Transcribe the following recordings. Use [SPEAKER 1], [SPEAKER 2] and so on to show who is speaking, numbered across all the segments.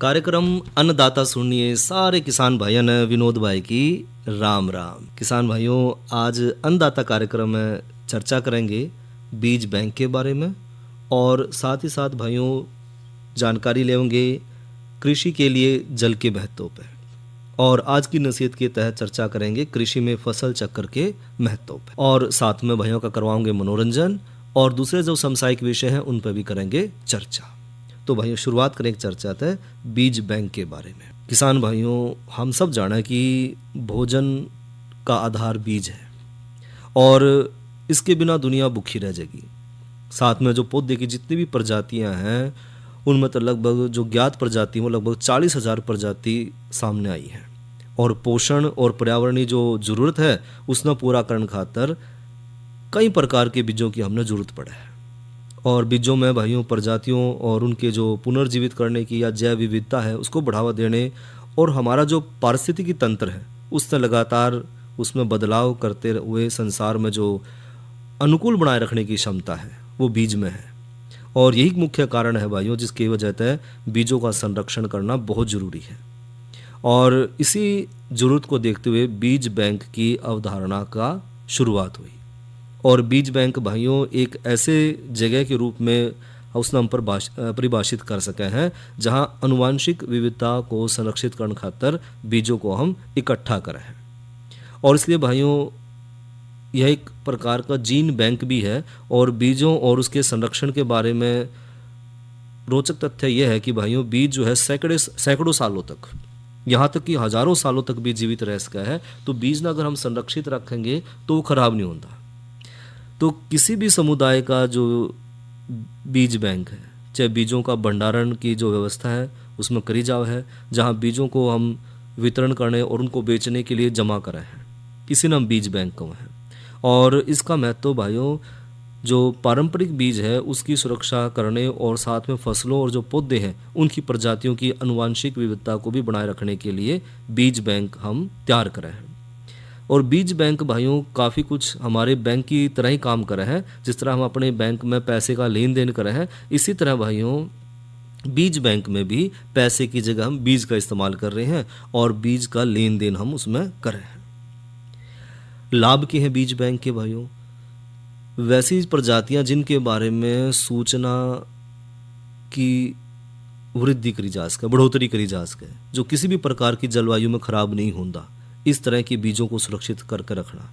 [SPEAKER 1] कार्यक्रम अन्नदाता सुनिए सारे किसान भाइयों ने विनोद भाई की राम राम। किसान भाइयों, आज अन्नदाता कार्यक्रम में चर्चा करेंगे बीज बैंक के बारे में और साथ ही साथ भाइयों जानकारी लेंगे कृषि के लिए जल के महत्व पे और आज की नसीहत के तहत चर्चा करेंगे कृषि में फसल चक्र के महत्व पे और साथ में भाइयों का करवाएंगे मनोरंजन और दूसरे जो समसामयिक विषय हैं उन पर भी करेंगे चर्चा। तो भाइयों शुरुआत करें एक चर्चा है बीज बैंक के बारे में। किसान भाइयों, हम सब जाना कि भोजन का आधार बीज है और इसके बिना दुनिया भूखी रह जाएगी। साथ में जो पौधे की जितनी भी प्रजातियां हैं उनमें तो लगभग जो ज्ञात प्रजाति में लगभग 40,000 प्रजाति सामने आई हैं और पोषण और पर्यावरणीय जो जरूरत है उसने पूरा करने खातर कई प्रकार के बीजों की हमने जरूरत पड़े है और बीजों में भाइयों प्रजातियों और उनके जो पुनर्जीवित करने की या जैव विविधता है उसको बढ़ावा देने और हमारा जो पारिस्थितिकी तंत्र है उससे लगातार उसमें बदलाव करते हुए संसार में जो अनुकूल बनाए रखने की क्षमता है वो बीज में है और यही मुख्य कारण है भाइयों जिसकी वजह से बीजों का संरक्षण करना बहुत ज़रूरी है। और इसी ज़रूरत को देखते हुए बीज बैंक की अवधारणा का शुरुआत हुई और बीज बैंक भाइयों एक ऐसे जगह के रूप में उसने हम पर परिभाषित कर सके हैं जहां आनुवांशिक विविधता को संरक्षित करने खातर बीजों को हम इकट्ठा करें हैं। और इसलिए भाइयों यह एक प्रकार का जीन बैंक भी है और बीजों और उसके संरक्षण के बारे में रोचक तथ्य यह है कि भाइयों बीज जो है सैकड़ों सालों तक, यहाँ तक कि हजारों सालों तक भी जीवित रह सका है। तो बीज ना अगर हम संरक्षित रखेंगे तो वो खराब नहीं होता। तो किसी भी समुदाय का जो बीज बैंक है, चाहे बीजों का भंडारण की जो व्यवस्था है उसमें करी जाओ है, जहाँ बीजों को हम वितरण करने और उनको बेचने के लिए जमा करें हैं, इसी नाम बीज बैंक को है। और इसका महत्व भाइयों जो पारंपरिक बीज है उसकी सुरक्षा करने और साथ में फसलों और जो पौधे हैं उनकी प्रजातियों की आनुवांशिक विविधता को भी बनाए रखने के लिए बीज बैंक हम तैयार करें हैं। और बीज बैंक भाइयों काफ़ी कुछ हमारे बैंक की तरह ही काम कर रहे हैं। जिस तरह हम अपने बैंक में पैसे का लेन देन कर रहे हैं, इसी तरह भाइयों बीज बैंक में भी पैसे की जगह हम बीज का इस्तेमाल कर रहे हैं और बीज का लेन देन हम उसमें कर रहे हैं। लाभ के हैं बीज बैंक के भाइयों, वैसी प्रजातियां जिनके बारे में सूचना की वृद्धि करी जा सके, बढ़ोतरी करी जा सके, जो किसी भी प्रकार की जलवायु में खराब नहीं होता, इस तरह की बीजों को सुरक्षित करके रखना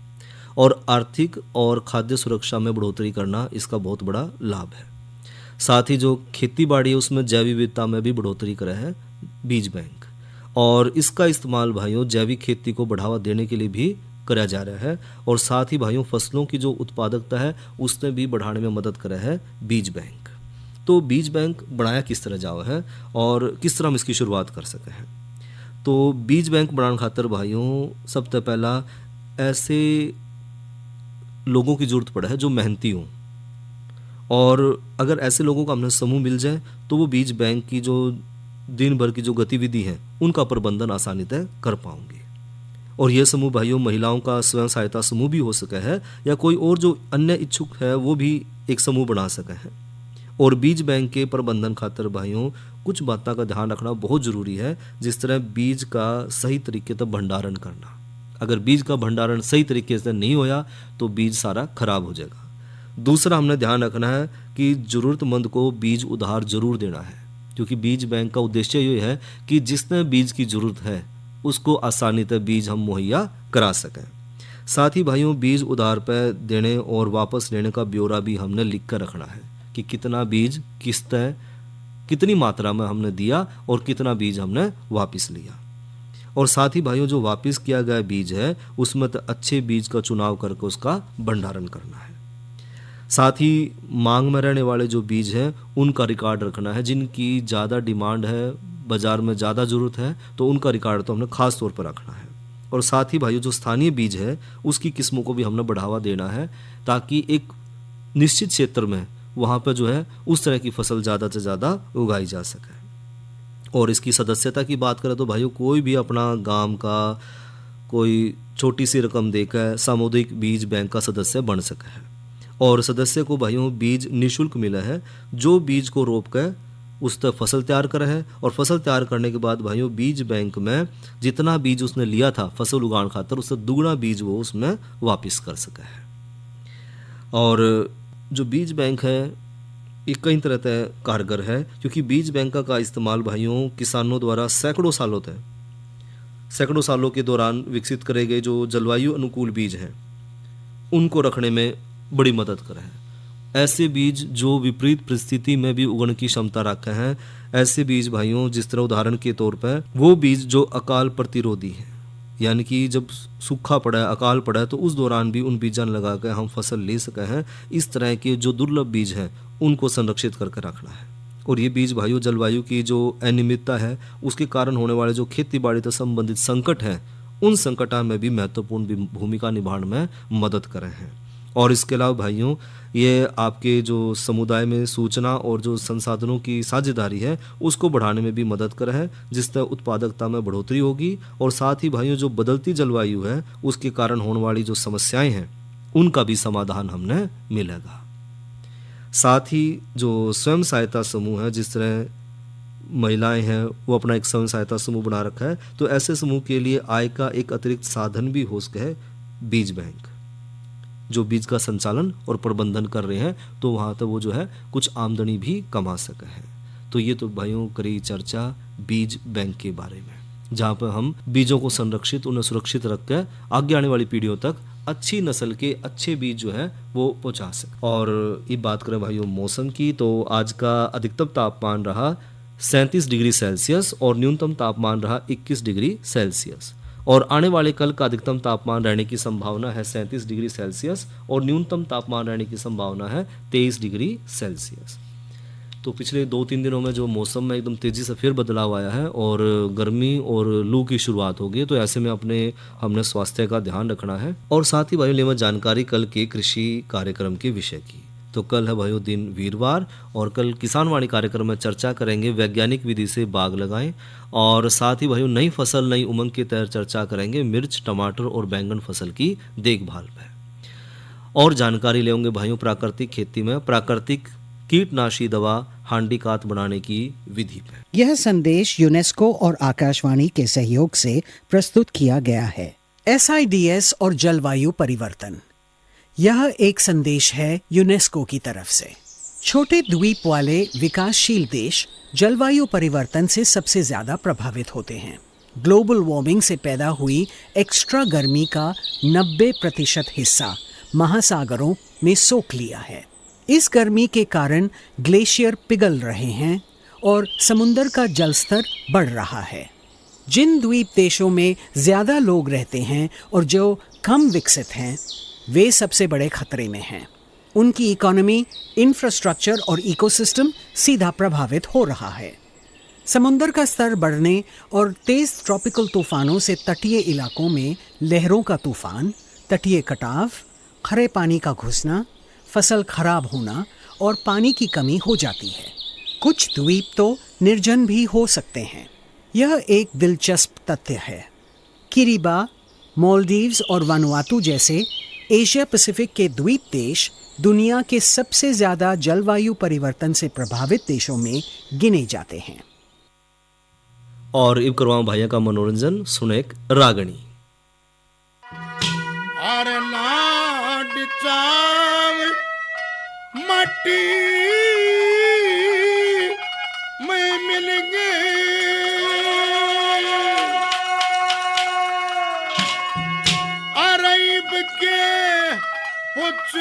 [SPEAKER 1] और आर्थिक और खाद्य सुरक्षा में बढ़ोतरी करना इसका बहुत बड़ा लाभ है। साथ ही जो खेती बाड़ी है उसमें जैव विविधता में भी बढ़ोतरी करे है बीज बैंक और इसका इस्तेमाल भाइयों जैविक खेती को बढ़ावा देने के लिए भी करा जा रहा है और साथ ही भाइयों फसलों की जो उत्पादकता है उसने भी बढ़ाने में मदद करा है बीज बैंक। तो बीज बैंक बनाया किस तरह जाओ है और किस तरह हम इसकी शुरुआत कर सके हैं। तो बीज बैंक बनाने खातर भाइयों सबसे पहला ऐसे लोगों की जरूरत पड़ा है जो मेहनती हों और अगर ऐसे लोगों का हमने समूह मिल जाए तो वो बीज बैंक की जो दिन भर की जो गतिविधि है उनका प्रबंधन आसानी से कर पाएंगे। और यह समूह भाइयों महिलाओं का स्वयं सहायता समूह भी हो सका है या कोई और जो अन्य इच्छुक है वो भी एक समूह बना सका है। और बीज बैंक के प्रबंधन खातर भाइयों कुछ बातों का ध्यान रखना बहुत ज़रूरी है, जिस तरह बीज का सही तरीके से भंडारण करना। अगर बीज का भंडारण सही तरीके से नहीं होया तो बीज सारा खराब हो जाएगा। दूसरा हमने ध्यान रखना है कि ज़रूरतमंद को बीज उधार जरूर देना है, क्योंकि बीज बैंक का उद्देश्य ये है कि जिसने बीज की ज़रूरत है उसको आसानी से बीज हम मुहैया करा सकें। साथ ही भाइयों बीज उधार पर देने और वापस लेने का ब्यौरा भी हमने लिख कर रखना है कि कितना बीज किस तरह कितनी मात्रा में हमने दिया और कितना बीज हमने वापस लिया। और साथ ही भाइयों जो वापस किया गया बीज है उसमें तो अच्छे बीज का चुनाव करके उसका भंडारण करना है। साथ ही मांग में रहने वाले जो बीज हैं उनका रिकॉर्ड रखना है, जिनकी ज़्यादा डिमांड है, बाज़ार में ज़्यादा ज़रूरत है, तो उनका रिकॉर्ड तो हमने खास तौर पर रखना है। और साथ ही भाइयों जो स्थानीय बीज है उसकी किस्मों को भी हमने बढ़ावा देना है ताकि एक निश्चित क्षेत्र में वहाँ पर जो है उस तरह की फसल ज़्यादा से ज़्यादा उगाई जा सके। और इसकी सदस्यता की बात करें तो भाइयों कोई भी अपना गांव का कोई छोटी सी रकम देकर सामुदायिक बीज बैंक का सदस्य बन सके है और सदस्य को भाइयों बीज निःशुल्क मिला है। जो बीज को रोप कर उस तक फसल तैयार करे है, और फसल तैयार करने के बाद भाइयों बीज बैंक में जितना बीज उसने लिया था फसल उगाने खातर उससे दुगना बीज वो उसमें वापस कर सके है। और जो बीज बैंक है ये कई तरह से कारगर है, क्योंकि बीज बैंक का इस्तेमाल भाइयों किसानों द्वारा सैकड़ों सालों के दौरान विकसित करे गए जो जलवायु अनुकूल बीज हैं उनको रखने में बड़ी मदद करे है। ऐसे बीज जो विपरीत परिस्थिति में भी उगने की क्षमता रखते हैं, ऐसे बीज भाइयों जिस तरह उदाहरण के तौर पर वो बीज जो अकाल प्रतिरोधी हैं, यानी कि जब सूखा पड़ा है अकाल पड़ा है तो उस दौरान भी उन बीजान लगा कर हम फसल ले सके हैं। इस तरह के जो दुर्लभ बीज हैं उनको संरक्षित करके रखना है। और ये बीज भाइयों जलवायु की जो अनियमितता है उसके कारण होने वाले जो खेती बाड़ी से संबंधित संकट हैं उन संकटों में भी महत्वपूर्ण भूमिका निभाने में मदद करें हैं। और इसके अलावा भाइयों ये आपके जो समुदाय में सूचना और जो संसाधनों की साझेदारी है उसको बढ़ाने में भी मदद करे है, जिससे उत्पादकता में बढ़ोतरी होगी। और साथ ही भाइयों जो बदलती जलवायु है उसके कारण होने वाली जो समस्याएं हैं उनका भी समाधान हमने मिलेगा। साथ ही जो स्वयं सहायता समूह है, जिस तरह महिलाएं हैं वो अपना एक स्वयं सहायता समूह बना रखा है, तो ऐसे समूह के लिए आय का एक अतिरिक्त साधन भी हो सके है बीज बैंक, जो बीज का संचालन और प्रबंधन कर रहे हैं, तो वहाँ तक वो जो है कुछ आमदनी भी कमा सके हैं। तो ये तो भाइयों करी चर्चा बीज बैंक के बारे में, जहाँ पर हम बीजों को संरक्षित उन्हें सुरक्षित रख कर आगे आने वाली पीढ़ियों तक अच्छी नस्ल के अच्छे बीज जो है वो पहुँचा सके। और ये बात करें भाइयों मौसम की, तो आज का अधिकतम तापमान रहा 37 डिग्री सेल्सियस और न्यूनतम तापमान रहा 21 डिग्री सेल्सियस। और आने वाले कल का अधिकतम तापमान रहने की संभावना है 37 डिग्री सेल्सियस और न्यूनतम तापमान रहने की संभावना है 23 डिग्री सेल्सियस। तो पिछले 2-3 दिनों में जो मौसम में एकदम तेज़ी से फिर बदलाव आया है और गर्मी और लू की शुरुआत हो गई, तो ऐसे में हमने स्वास्थ्य का ध्यान रखना है। और साथ ही भाइयों लेवल जानकारी कल के कृषि कार्यक्रम के विषय की। तो कल है भाइयों दिन वीरवार और कल किसान वाणी कार्यक्रम में चर्चा करेंगे वैज्ञानिक विधि से बाग लगाएं। और साथ ही भाइयों नई फसल नई उमंग के तहत चर्चा करेंगे मिर्च टमाटर और बैंगन फसल की देखभाल पर। और जानकारी लेंगे भाइयों प्राकृतिक खेती में प्राकृतिक कीटनाशी दवा हांडीकात बनाने की विधि पर।
[SPEAKER 2] यह संदेश यूनेस्को और आकाशवाणी के सहयोग से प्रस्तुत किया गया है। SIDS और जलवायु परिवर्तन, यह एक संदेश है यूनेस्को की तरफ से। छोटे द्वीप वाले विकासशील देश जलवायु परिवर्तन से सबसे ज्यादा प्रभावित होते हैं। ग्लोबल वार्मिंग से पैदा हुई एक्स्ट्रा गर्मी का 90% हिस्सा महासागरों में सोख लिया है। इस गर्मी के कारण ग्लेशियर पिघल रहे हैं और समुद्र का जलस्तर बढ़ रहा है। जिन द्वीप देशों में ज्यादा लोग रहते हैं और जो कम विकसित हैं, वे सबसे बड़े खतरे में हैं। उनकी इकोनॉमी, इंफ्रास्ट्रक्चर और इकोसिस्टम सीधा प्रभावित हो रहा है। समुद्र का स्तर बढ़ने और तेज ट्रॉपिकल तूफानों से तटीय इलाकों में लहरों का तूफान, तटीय कटाव, खरे पानी का घुसना, फसल खराब होना और पानी की कमी हो जाती है। कुछ द्वीप तो निर्जन भी हो सकते हैं। यह एक दिलचस्प तथ्य है। किरिबा, मालदीव्स और वानुआतू जैसे एशिया पैसिफिक के द्वीप देश दुनिया के सबसे ज्यादा जलवायु परिवर्तन से प्रभावित देशों में गिने जाते हैं।
[SPEAKER 1] और इब करवाऊं भैया का मनोरंजन सुनेक रागणी।
[SPEAKER 3] अरे लाड चाव मट्टी में मिल गए, अरब के कुछ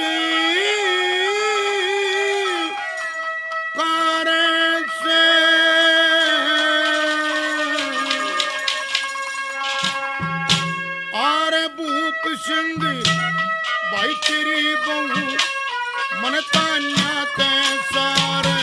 [SPEAKER 3] कारण से और भूप सिंह भाई तेरी बहू मन तान्या ते सारे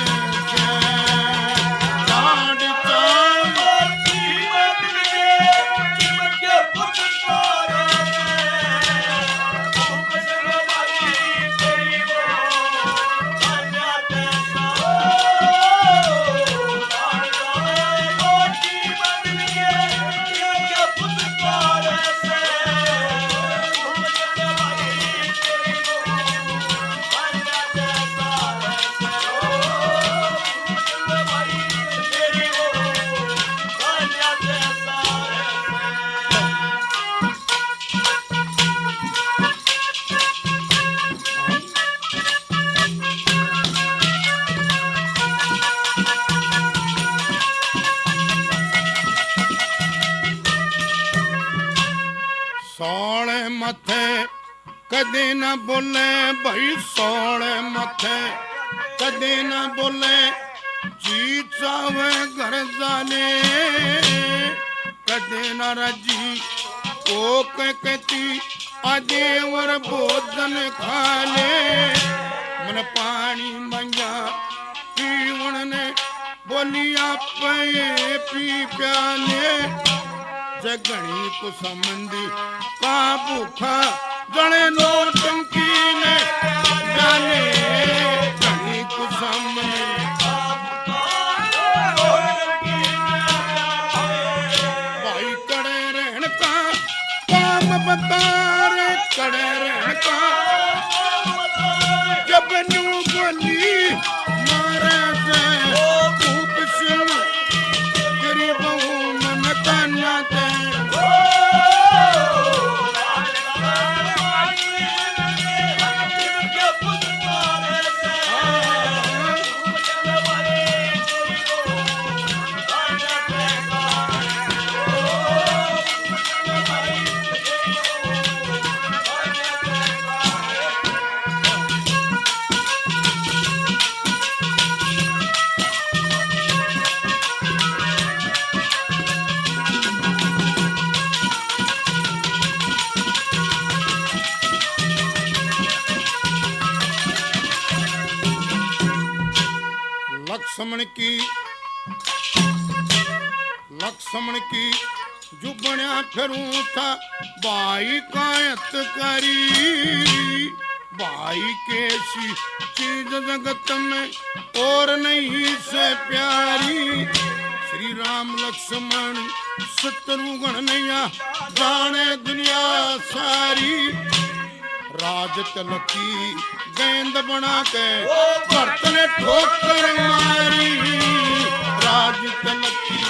[SPEAKER 3] मथे कदे ना बोले भाई सोले मथे कदे ना बोले जी चावे घर जाने कदे न रजी ओ कहती आदेवर भोजन खा ले मन पानी मंगा पीवण ने बोलिया पे पी प्याले जगणी को संबंधी का भूखा जड़े नौटंकी ने जाने गणी को संबंधी बतारे कड़े रहन का जब नू बोली मारे से खूब सिंह गरीबों मन कान्या ते लक्ष्मण की जो बन्या फिरूं था भाई कायत करी भाई कैसी चीज जगत में और नहीं से प्यारी श्री राम लक्ष्मण शत्रुघ्न नैया जाने दुनिया सारी राज तिलकी गेंद बना के भरत ने ठोकर मारी राज तिलकी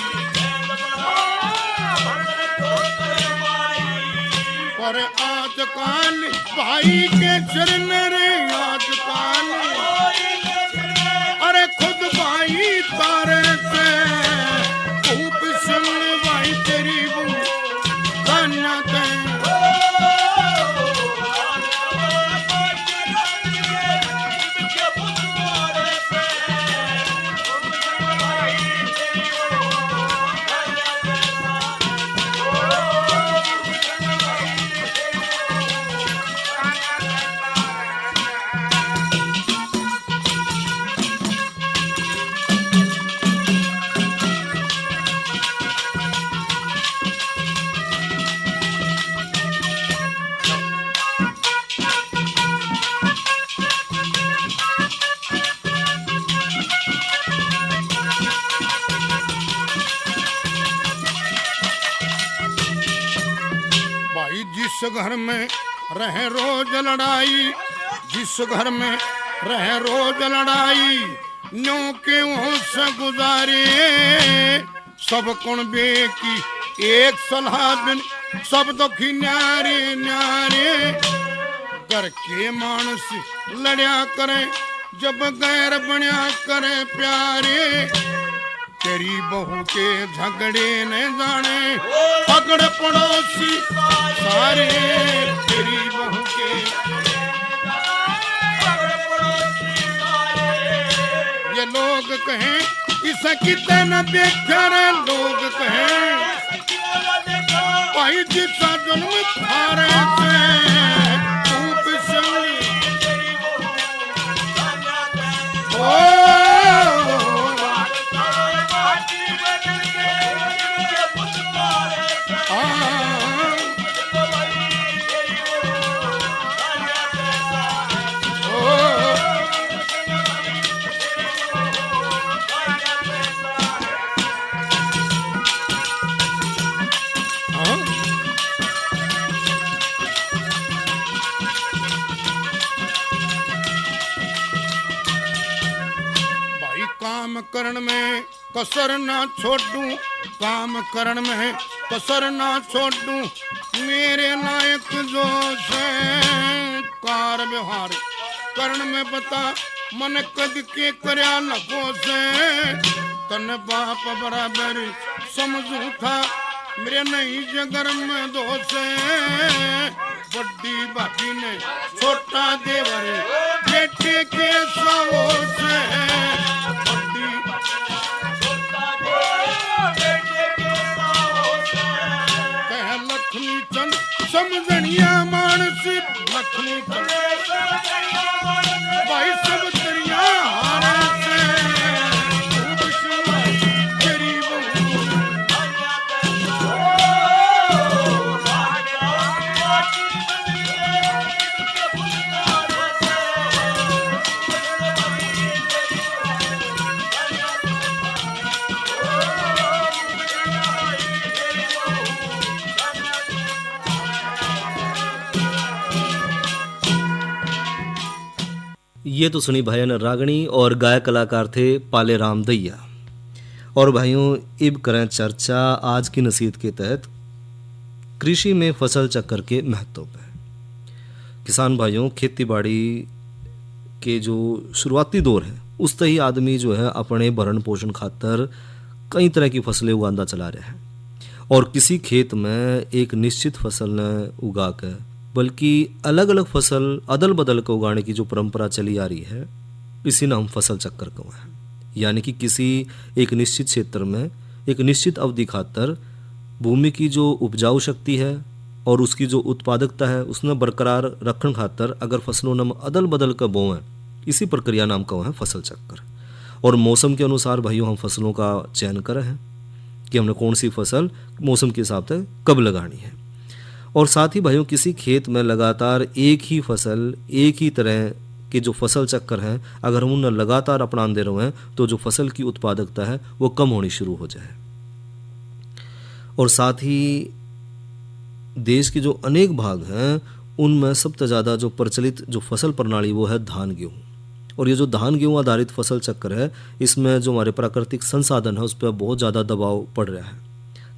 [SPEAKER 3] पर आज काल भाई के चरण रे आज काल अरे खुद भाई तारे से खूब सुन भाई तेरी गाना ते जिस घर में रहे रोज लड़ाई जिस घर में रहे रोज लड़ाई न्यों के से गुजारे सब कुणबे की एक सलाह बिन सब दुखी न्यारे न्यारे घर के मानस लड़या करे जब गैर बनया करे प्यारे तेरी बहू के झगड़े न जाने पकड़ पड़ोसी सारे तेरी बहू के ये लोग कहें इसे कितने न देखा रे लोग कहें भाई जिसका जन्म थारे से खूब सुनी काम करण में कसर ना छोड़ूं काम करण में कसर ना छोड़ूं मेरे लायक जो से कार व्यवहार करण में बता मन कद के करया लगो से तन बाप बराबर समझू था मेरे नहीं जगर में दोसे बड़ी भाभी ने छोटा देवर बेटे के सौ से बड़ी कह लक्ष्मी चंद समझनिया मानस लक्ष्मी चंद भाई सब तेरिया हार से
[SPEAKER 1] ये तो सुनी भाईन रागणी और गायक कलाकार थे पाले राम दैया। और भाइयों इब करें चर्चा आज की नसीहत के तहत कृषि में फसल चक्र के महत्व पर। किसान भाइयों खेती बाड़ी के जो शुरुआती दौर है उस तक ही आदमी जो है अपने भरण पोषण खातर कई तरह की फसलें उगाता चला रहा है और किसी खेत में एक निश्चित फसल न उगा कर बल्कि अलग अलग फसल अदल बदल कर उगाने की जो परंपरा चली आ रही है इसी ने हम फसल चक्कर कहते हैं। यानी कि किसी एक निश्चित क्षेत्र में एक निश्चित अवधि खातर भूमि की जो उपजाऊ शक्ति है और उसकी जो उत्पादकता है उसने बरकरार रखने खातर अगर फसलों ने अदल बदल कर बोएं इसी प्रक्रिया नाम का है फसल चक्कर। और मौसम के अनुसार भाइयों हम फसलों का चयन कर रहे हैं कि हमने कौन सी फसल मौसम के हिसाब से कब लगानी है। और साथ ही भाइयों किसी खेत में लगातार एक ही फसल एक ही तरह के जो फसल चक्कर हैं अगर हम उन्हें लगातार अपनाते रहे तो जो फसल की उत्पादकता है वो कम होनी शुरू हो जाए। और साथ ही देश के जो अनेक भाग हैं उनमें सबसे ज़्यादा जो प्रचलित जो फसल प्रणाली वो है धान गेहूँ। और ये जो धान गेहूँ आधारित फसल चक्कर है इसमें जो हमारे प्राकृतिक संसाधन है उस पर बहुत ज़्यादा दबाव पड़ रहा है,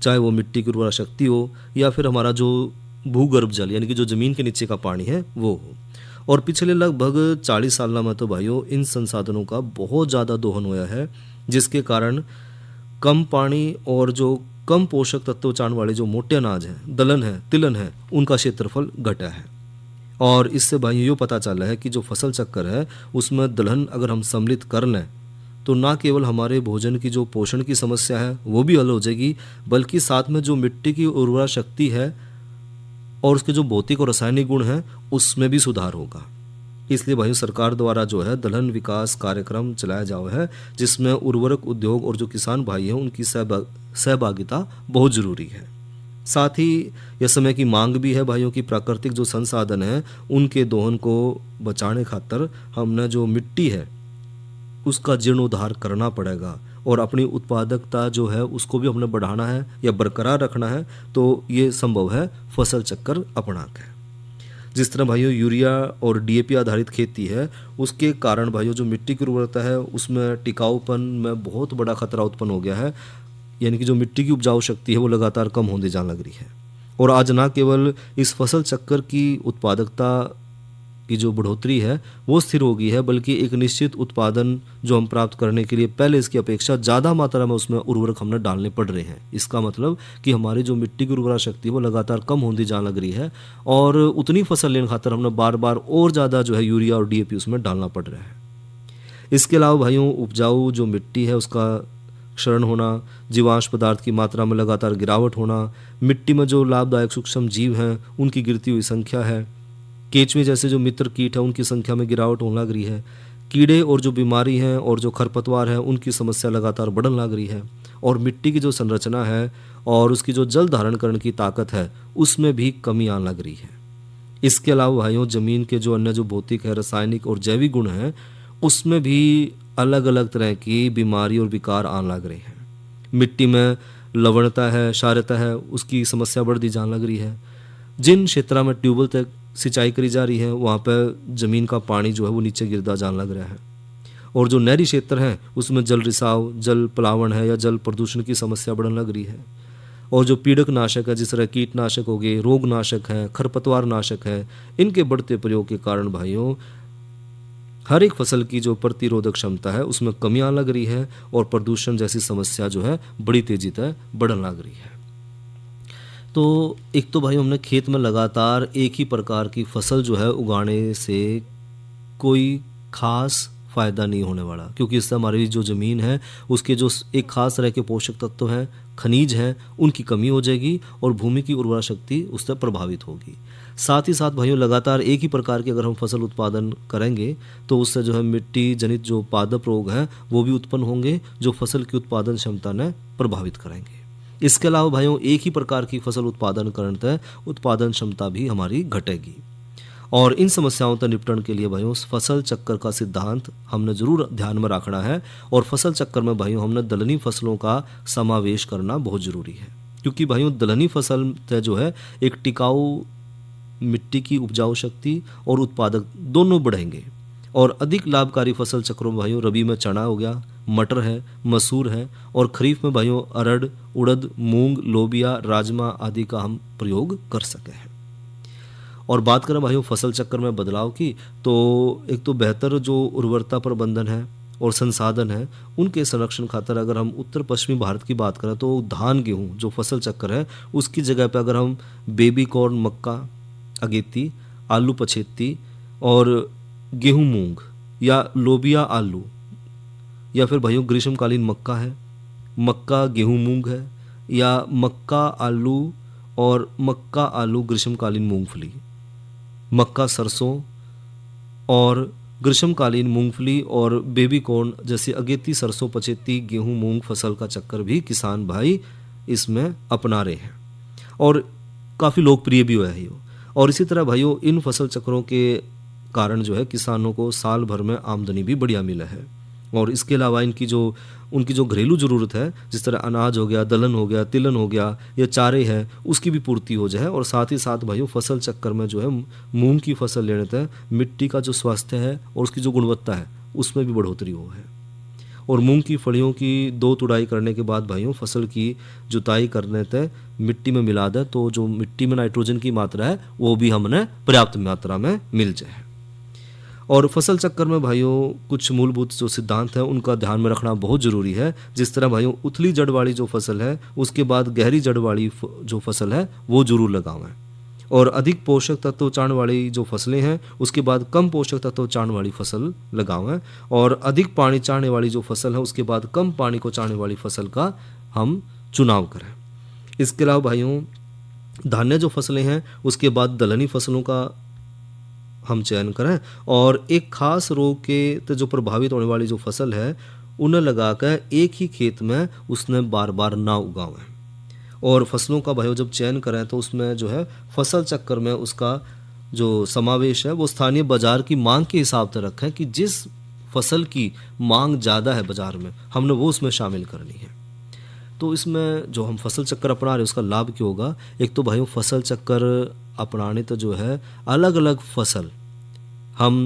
[SPEAKER 1] चाहे वो मिट्टी की उर्वरा शक्ति हो या फिर हमारा जो भूगर्भ जल यानी कि जो ज़मीन के नीचे का पानी है वो हो। और पिछले लगभग 40 साल में तो भाइयों इन संसाधनों का बहुत ज़्यादा दोहन हुआ है जिसके कारण कम पानी और जो कम पोषक तत्व चाण वाले जो मोटे अनाज हैं दलहन है तिलहन है उनका क्षेत्रफल घटा है। और इससे भाई ये पता चल रहा है कि जो फसल चक्कर है उसमें दलहन अगर हम सम्मिलित कर लें तो ना केवल हमारे भोजन की जो पोषण की समस्या है वो भी हल हो जाएगी बल्कि साथ में जो मिट्टी की उर्वरा शक्ति है और उसके जो भौतिक और रासायनिक गुण हैं उसमें भी सुधार होगा। इसलिए भाई सरकार द्वारा जो है दलहन विकास कार्यक्रम चलाया जाओ है जिसमें उर्वरक उद्योग और जो किसान भाई हैं उनकी सहभागिता बहुत ज़रूरी है। साथ ही यह समय की मांग भी है भाइयों की प्राकृतिक जो संसाधन है उनके दोहन को बचाने खातर हमने जो मिट्टी है उसका जीर्णोद्धार करना पड़ेगा और अपनी उत्पादकता जो है उसको भी हमने बढ़ाना है या बरकरार रखना है तो ये संभव है फसल चक्कर अपना के। जिस तरह भाइयों यूरिया और डीएपी आधारित खेती है उसके कारण भाइयों जो मिट्टी की उर्वरता है उसमें टिकाऊपन में बहुत बड़ा खतरा उत्पन्न हो गया है, यानी कि जो मिट्टी की उपजाऊ शक्ति है वो लगातार कम होने जाने लग रही है। और आज ना केवल इस फसल चक्कर की उत्पादकता की जो बढ़ोतरी है वो स्थिर हो गई है बल्कि एक निश्चित उत्पादन जो हम प्राप्त करने के लिए पहले इसकी अपेक्षा ज़्यादा मात्रा में उसमें उर्वरक हमने डालने पड़ रहे हैं। इसका मतलब कि हमारी जो मिट्टी की उर्वरा शक्ति वो लगातार कम होती जाने लग रही है और उतनी फसल लेने खातर हमने बार बार और ज़्यादा जो है यूरिया और डीएपी उसमें डालना पड़ रहा है। इसके अलावा भाइयों उपजाऊ जो मिट्टी है उसका क्षरण होना, जीवांश पदार्थ की मात्रा में लगातार गिरावट होना, मिट्टी में जो लाभदायक सूक्ष्म जीव हैं उनकी गिरती हुई संख्या है, केचुए जैसे जो मित्र कीट है उनकी संख्या में गिरावट होने लग रही है, कीड़े और जो बीमारी हैं और जो खरपतवार है उनकी समस्या लगातार बढ़ने लग रही है और मिट्टी की जो संरचना है और उसकी जो जल धारण करने की ताकत है उसमें भी कमी आने लग रही है। इसके अलावा भाइयों ज़मीन के जो अन्य जो भौतिक है रासायनिक और जैविक गुण हैं उसमें भी अलग अलग तरह की बीमारी और विकार आने लग रहे हैं। मिट्टी में लवणता है, क्षारता है, उसकी समस्या बढ़ती जाने लग रही है। जिन क्षेत्रों में ट्यूबवेल तक सिंचाई करी जा रही है वहाँ पर ज़मीन का पानी जो है वो नीचे गिरता जाने लग रहा है और जो नहरी क्षेत्र हैं उसमें जल रिसाव, जल प्लावण है या जल प्रदूषण की समस्या बढ़ने लग रही है। और जो पीड़क नाशक है जिस तरह कीटनाशक हो गए, रोग नाशक है, खरपतवार नाशक है, इनके बढ़ते प्रयोग के कारण भाइयों हर एक फसल की जो प्रतिरोधक क्षमता है उसमें कमी आने लग रही है और प्रदूषण जैसी समस्या जो है बड़ी तेजी से बढ़ने लग रही है। तो एक तो भाई हमने खेत में लगातार एक ही प्रकार की फसल जो है उगाने से कोई खास फ़ायदा नहीं होने वाला, क्योंकि इससे हमारी जो ज़मीन है उसके जो एक खास तरह के पोषक तत्व हैं, खनिज हैं, उनकी कमी हो जाएगी और भूमि की उर्वरा शक्ति उससे प्रभावित होगी। साथ ही साथ भाइयों लगातार एक ही प्रकार की अगर हम फसल उत्पादन करेंगे तो उससे जो है मिट्टी जनित जो पादप रोग हैं वो भी उत्पन्न होंगे, जो फसल की उत्पादन क्षमता ने प्रभावित करेंगे। इसके अलावा भाइयों एक ही प्रकार की फसल उत्पादन करने से उत्पादन क्षमता भी हमारी घटेगी। और इन समस्याओं तक निपटने के लिए भाइयों फसल चक्कर का सिद्धांत हमने जरूर ध्यान में रखना है। और फसल चक्कर में भाइयों हमने दलहनी फसलों का समावेश करना बहुत ज़रूरी है, क्योंकि भाइयों दलहनी फसल तय जो है एक टिकाऊ मिट्टी की उपजाऊ शक्ति और उत्पादक दोनों बढ़ेंगे। और अधिक लाभकारी फसल चक्रों में भाइयों रबी में चना हो गया, मटर है, मसूर है, और खरीफ में भाइयों अरहर, उड़द, मूंग, लोबिया, राजमा आदि का हम प्रयोग कर सके हैं। और बात करें भाइयों फसल चक्कर में बदलाव की, तो एक तो बेहतर जो उर्वरता प्रबंधन है और संसाधन है उनके संरक्षण खातर अगर हम उत्तर पश्चिमी भारत की बात करें तो धान गेहूँ जो फसल चक्कर है उसकी जगह पर अगर हम बेबी कॉर्न, मक्का, अगेती, आलू पछेती और गेहूँ मूंग या लोबिया आलू, या फिर भाइयों ग्रीष्मकालीन मक्का है, मक्का गेहूँ मूंग है, या मक्का आलू और मक्का आलू ग्रीष्मकालीन मूंगफली, मक्का सरसों और ग्रीष्मकालीन मूंगफली और बेबी कॉर्न जैसे अगेती, सरसों, पछेती, गेहूं, मूंग फसल का चक्कर भी किसान भाई इसमें अपना रहे हैं और काफ़ी लोकप्रिय भी हुआ है ये। और इसी तरह भाइयों इन फसल चक्रों के कारण जो है किसानों को साल भर में आमदनी भी बढ़िया मिला है। और इसके अलावा उनकी जो घरेलू ज़रूरत है, जिस तरह अनाज हो गया, दलहन हो गया, तिलहन हो गया या चारे हैं, उसकी भी पूर्ति हो जाए। और साथ ही साथ भाइयों फसल चक्कर में जो है मूंग की फसल लेने तक मिट्टी का जो स्वास्थ्य है और उसकी जो गुणवत्ता है उसमें भी बढ़ोतरी हो है। और मूंग की फलियों की 2 तुड़ाई करने के बाद भाइयों फसल की जुताई करने तक मिट्टी में मिला दे तो जो मिट्टी में नाइट्रोजन की मात्रा है वो भी हमने पर्याप्त मात्रा में मिल जाए। और फसल चक्कर में भाइयों कुछ मूलभूत जो सिद्धांत हैं उनका ध्यान में रखना बहुत ज़रूरी है। जिस तरह भाइयों उथली जड़ वाली जो फसल है उसके बाद गहरी जड़ वाली जो फसल है वो जरूर लगावें। और अधिक पोषक तत्व चाण वाली जो फसलें हैं उसके बाद कम पोषक तत्व चाण वाली फसल लगावें। और अधिक पानी चाहने वाली जो फसल है उसके बाद कम पानी को चाहने वाली फसल का हम चुनाव करें। इसके अलावा भाइयों धान्य जो फसलें हैं उसके बाद दलहनी फसलों का हम चयन करें। और एक खास रोग के जो प्रभावित होने वाली जो फसल है उन्हें लगाकर एक ही खेत में उसने बार बार ना उगावें। और फसलों का भाइयों जब चयन करें तो उसमें जो है फसल चक्कर में उसका जो समावेश है वो स्थानीय बाजार की मांग के हिसाब से रखें कि जिस फसल की मांग ज़्यादा है बाजार में हमने वो उसमें शामिल करनी है। तो इसमें जो हम फसल चक्कर अपना रहे हैं उसका लाभ क्या होगा? एक तो भाइयों फसल चक्कर अपनाने तो जो है अलग अलग फसल हम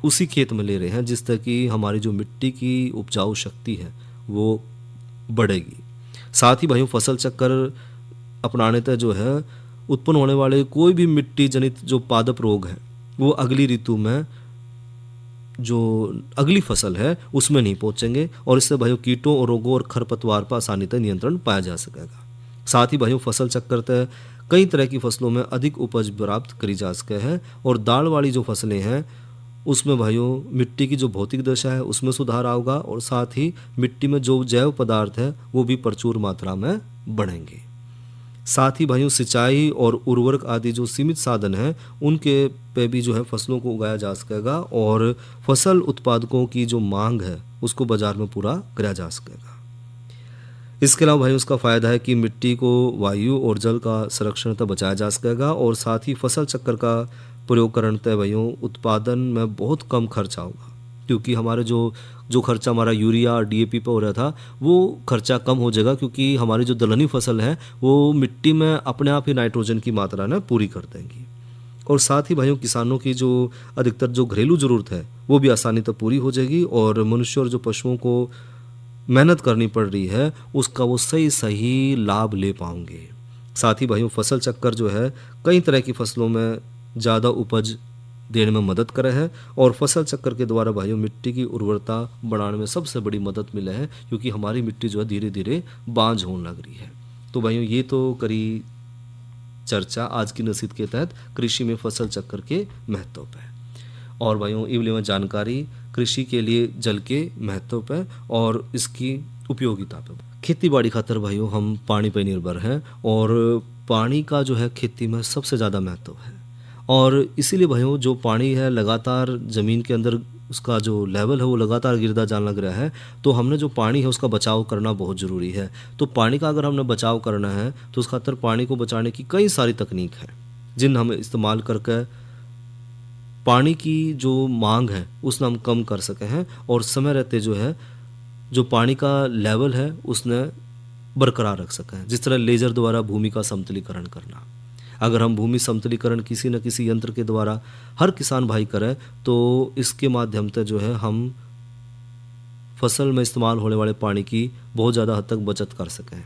[SPEAKER 1] उसी खेत में ले रहे हैं जिससे कि हमारी जो मिट्टी की उपजाऊ शक्ति है वो बढ़ेगी। साथ ही भाइयों फसल चक्कर अपनाने तक जो है उत्पन्न होने वाले कोई भी मिट्टी जनित जो पादप रोग है वो अगली ऋतु में जो अगली फसल है उसमें नहीं पहुंचेंगे और इससे भाइयों कीटों और रोगों और खरपतवार पर आसानी तक नियंत्रण पाया जा सकेगा। साथ ही भाइयों फसल चक्कर तक कई तरह की फसलों में अधिक उपज प्राप्त करी जा सके है। और दाल वाली जो फसलें हैं उसमें भाइयों मिट्टी की जो भौतिक दशा है उसमें सुधार आएगा और साथ ही मिट्टी में जो जैव पदार्थ है वो भी प्रचुर मात्रा में बढ़ेंगे। साथ ही भाइयों सिंचाई और उर्वरक आदि जो सीमित साधन हैं उनके पे भी जो है फसलों को उगाया जा सकेगा और फसल उत्पादकों की जो मांग है उसको बाजार में पूरा कराया जा सकेगा। इसके अलावा भाई उसका फ़ायदा है कि मिट्टी को वायु और जल का संरक्षण तक बचाया जा सकेगा और साथ ही फसल चक्कर का प्रयोग करने तय भाइयों उत्पादन में बहुत कम खर्चा होगा, क्योंकि हमारे जो खर्चा हमारा यूरिया और डीएपी पे हो रहा था वो खर्चा कम हो जाएगा, क्योंकि हमारी जो दलहनी फसल है वो मिट्टी में अपने आप ही नाइट्रोजन की मात्रा ना पूरी कर देंगी। और साथ ही भाइयों किसानों की जो अधिकतर जो घरेलू ज़रूरत है वो भी आसानी तक पूरी हो जाएगी और मनुष्य और जो पशुओं को मेहनत करनी पड़ रही है उसका वो सही लाभ ले पाएंगे। साथ ही भाइयों फसल चक्कर जो है कई तरह की फसलों में ज़्यादा उपज देने में मदद करे है और फसल चक्कर के द्वारा भाइयों मिट्टी की उर्वरता बढ़ाने में सबसे बड़ी मदद मिले है, क्योंकि हमारी मिट्टी जो है धीरे धीरे बांझ होने लग रही है। तो भाइयों ये तो करी चर्चा आज की नसीहत के तहत कृषि में फसल चक्र के महत्व पे। और भाइयों इवले में जानकारी कृषि के लिए जल के महत्व पे और इसकी उपयोगिता पे। खेती बाड़ी खातर भाइयों हम पानी पे निर्भर हैं और पानी का जो है खेती में सबसे ज़्यादा महत्व है। और इसीलिए भाइयों जो पानी है लगातार ज़मीन के अंदर उसका जो लेवल है वो लगातार गिरता जाने लग रहा है, तो हमने जो पानी है उसका बचाव करना बहुत ज़रूरी है। तो पानी का अगर हमने बचाव करना है तो उस खातर पानी को बचाने की कई सारी तकनीक है जिन हम इस्तेमाल करके पानी की जो मांग है उसने हम कम कर सके हैं और समय रहते जो है जो पानी का लेवल है उसने बरकरार रख सके हैं। जिस तरह लेजर द्वारा भूमि का समतलीकरण करना, अगर हम भूमि समतलीकरण किसी न किसी यंत्र के द्वारा हर किसान भाई करें तो इसके माध्यम से जो है हम फसल में इस्तेमाल होने वाले पानी की बहुत ज़्यादा हद तक बचत कर सकें।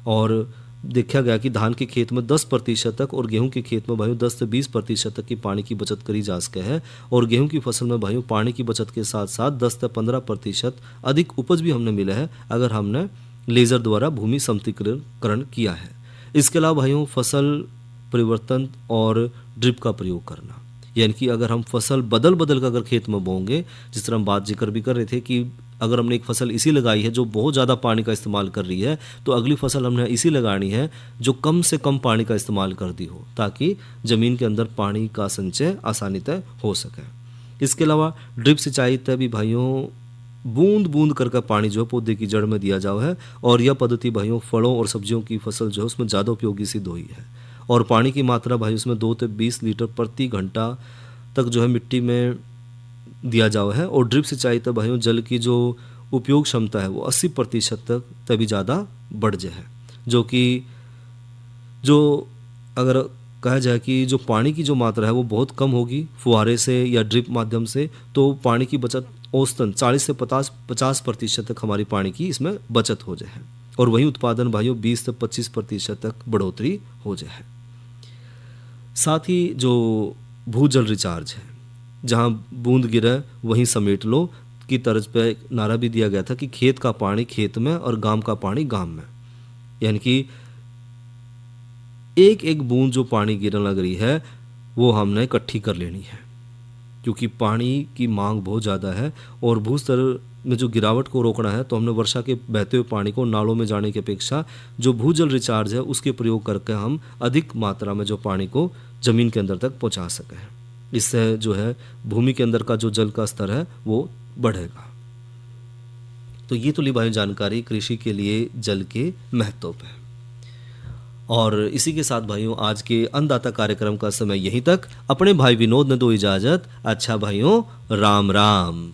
[SPEAKER 1] और देखा गया कि धान के खेत में 10% तक और गेहूं के खेत में भाइयों 10 से 20% तक की पानी की बचत करी जा सके है। और गेहूं की फसल में भाइयों पानी की बचत के साथ साथ 10 से 15% अधिक उपज भी हमने मिला है अगर हमने लेज़र द्वारा भूमि समतलीकरण किया है। इसके अलावा भाइयों फसल परिवर्तन और ड्रिप का प्रयोग करना, यानी कि अगर हम फसल बदल कर अगर खेत में बोएंगे, जिस तरह हम बात जिक्र भी कर रहे थे कि अगर हमने एक फसल इसी लगाई है जो बहुत ज़्यादा पानी का इस्तेमाल कर रही है तो अगली फसल हमने इसी लगानी है जो कम से कम पानी का इस्तेमाल करती हो ताकि ज़मीन के अंदर पानी का संचय आसानी तय हो सके। इसके अलावा ड्रिप सिंचाई तय भी भाइयों बूंद बूंद करके पानी जो है पौधे की जड़ में दिया जाओ है और यह पद्धति भाइयों फलों और सब्जियों की फसल जो है उसमें ज़्यादा उपयोगी सिद्ध हुई है। और पानी की मात्रा भाई उसमें 2 से 20 लीटर प्रति घंटा तक जो है मिट्टी में दिया जाओ है। और ड्रिप सिंचाई तक भाइयों जल की जो उपयोग क्षमता है वो 80% तक तभी ज़्यादा बढ़ जाए, जो अगर कहा जाए कि जो पानी की जो मात्रा है वो बहुत कम होगी फुहारे से या ड्रिप माध्यम से, तो पानी की बचत औसतन 40 से 50% तक हमारी पानी की इसमें बचत हो जाए और वही उत्पादन भाइयों 20 से 25% तक बढ़ोतरी हो जाए। साथ ही जो भूजल रिचार्ज है, जहाँ बूंद गिरे वहीं समेट लो की तर्ज पे एक नारा भी दिया गया था कि खेत का पानी खेत में और गाम का पानी गाम में, यानी कि एक एक बूंद जो पानी गिरने लग रही है वो हमने इकट्ठी कर लेनी है क्योंकि पानी की मांग बहुत ज़्यादा है और भूस्तर में जो गिरावट को रोकना है तो हमने वर्षा के बहते हुए पानी को नालों में जाने की अपेक्षा जो भूजल रिचार्ज है उसके प्रयोग करके हम अधिक मात्रा में जो पानी को ज़मीन के अंदर तक पहुंचा सकें। इससे जो है भूमि के अंदर का जो जल का स्तर है वो बढ़ेगा। तो ये तो ली भाई जानकारी कृषि के लिए जल के महत्व पे। और इसी के साथ भाइयों आज के अन्नदाता कार्यक्रम का समय यहीं तक। अपने भाई विनोद ने दो इजाज़त। अच्छा भाइयों, राम राम।